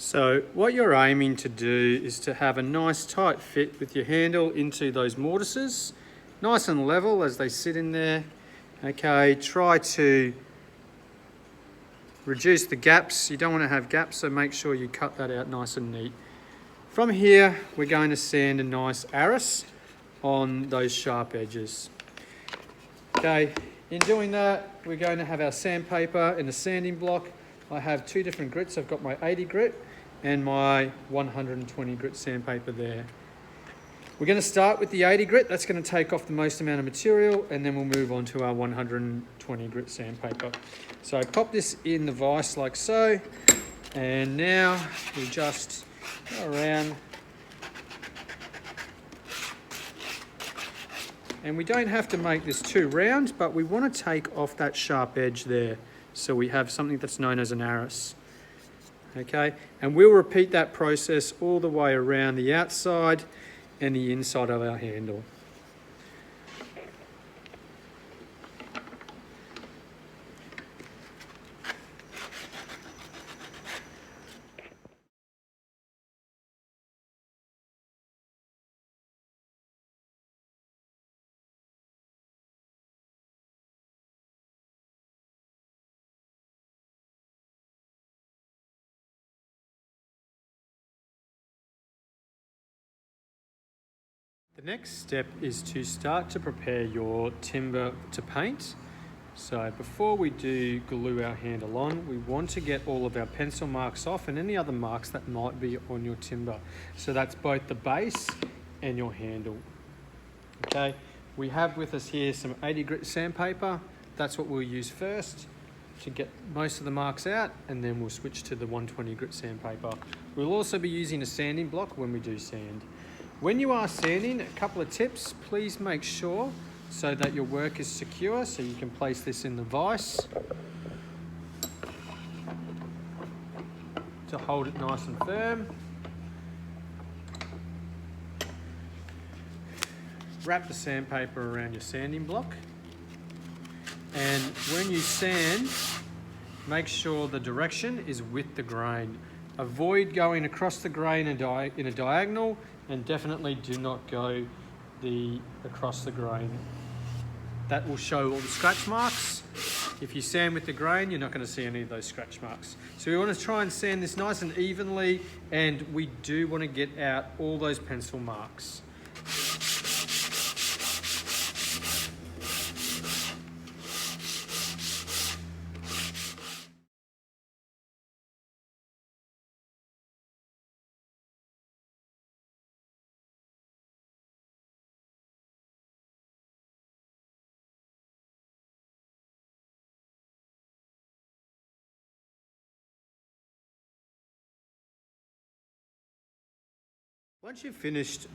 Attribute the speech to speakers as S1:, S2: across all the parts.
S1: So what you're aiming to do is to have a nice tight fit with your handle into those mortises, nice and level as they sit in there. Okay, try to reduce the gaps. You don't want to have gaps, so make sure you cut that out nice and neat. From here, we're going to sand a nice arris on those sharp edges. Okay, in doing that, we're going to have our sandpaper and a sanding block. I have two different grits. I've got my 80 grit and my 120 grit sandpaper there. We're going to start with the 80 grit. That's going to take off the most amount of material, and then we'll move on to our 120 grit sandpaper. So pop this in the vise like so, and now we just go around. And we don't have to make this too round, but we want to take off that sharp edge there. So we have something that's known as an arris. Okay, and we'll repeat that process all the way around the outside and the inside of our handle. The next step is to start to prepare your timber to paint. So before we do glue our handle on, we want to get all of our pencil marks off and any other marks that might be on your timber. So that's both the base and your handle. Okay, we have with us here some 80 grit sandpaper. That's what we'll use first to get most of the marks out, and then we'll switch to the 120 grit sandpaper. We'll also be using a sanding block when we do sand. When you are sanding, a couple of tips, please make sure so that your work is secure, so you can place this in the vise to hold it nice and firm. Wrap the sandpaper around your sanding block, and when you sand, make sure the direction is with the grain. Avoid going across the grain in a diagonal, and definitely do not go across the grain. That will show all the scratch marks. If you sand with the grain, you're not going to see any of those scratch marks. So we want to try and sand this nice and evenly, and we do want to get out all those pencil marks. Once you've finished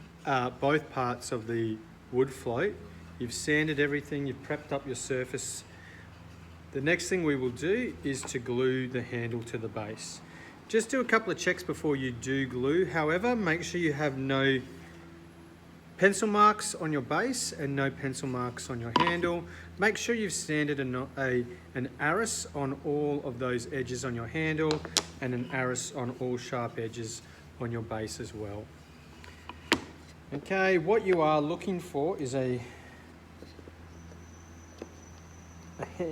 S1: both parts of the wood float, you've sanded everything, you've prepped up your surface, the next thing we will do is to glue the handle to the base. Just do a couple of checks before you do glue. However, make sure you have no pencil marks on your base and no pencil marks on your handle. Make sure you've sanded an arris on all of those edges on your handle and an arris on all sharp edges on your base as well. Okay, what you are looking for is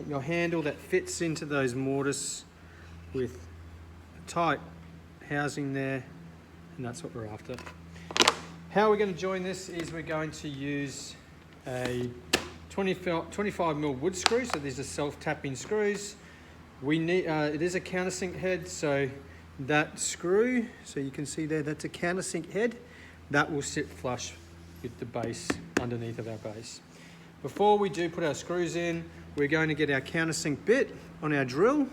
S1: your handle that fits into those mortise with a tight housing there, and that's what we're after. How we're going to join this is we're going to use a 25mm wood screw. So these are self-tapping screws. We need it is a countersink head, so that screw, so you can see there, that's a countersink head. That will sit flush with the base underneath of our base. Before we do put our screws in, we're going to get our countersink bit on our drill,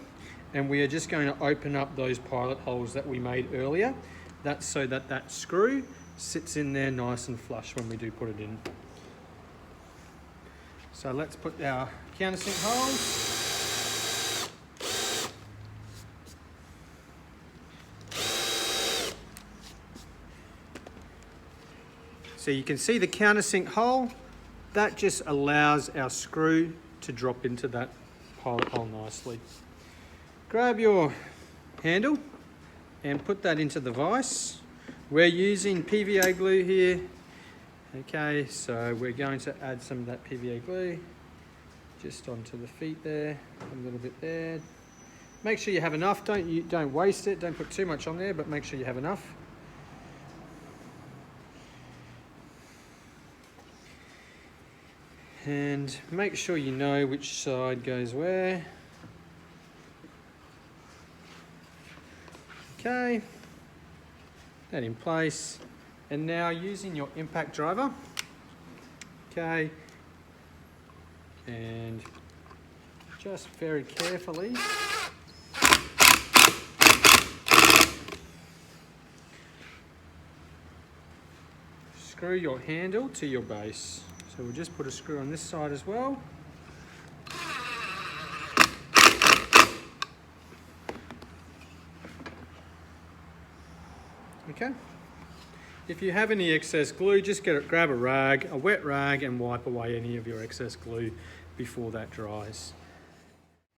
S1: and we are just going to open up those pilot holes that we made earlier. That's so that that screw sits in there nice and flush when we do put it in. So let's put our countersink holes. So you can see the countersink hole, that just allows our screw to drop into that pilot hole nicely. Grab your handle and put that into the vise. We're using PVA glue here. Okay, so we're going to add some of that PVA glue just onto the feet there, a little bit there. Make sure you have enough, don't waste it, don't put too much on there, but make sure you have enough. And make sure you know which side goes where. Okay, that in place. And now using your impact driver, okay, and just very carefully screw your handle to your base. So we'll just put a screw on this side as well. Okay. If you have any excess glue, just grab a rag, a wet rag, and wipe away any of your excess glue before that dries.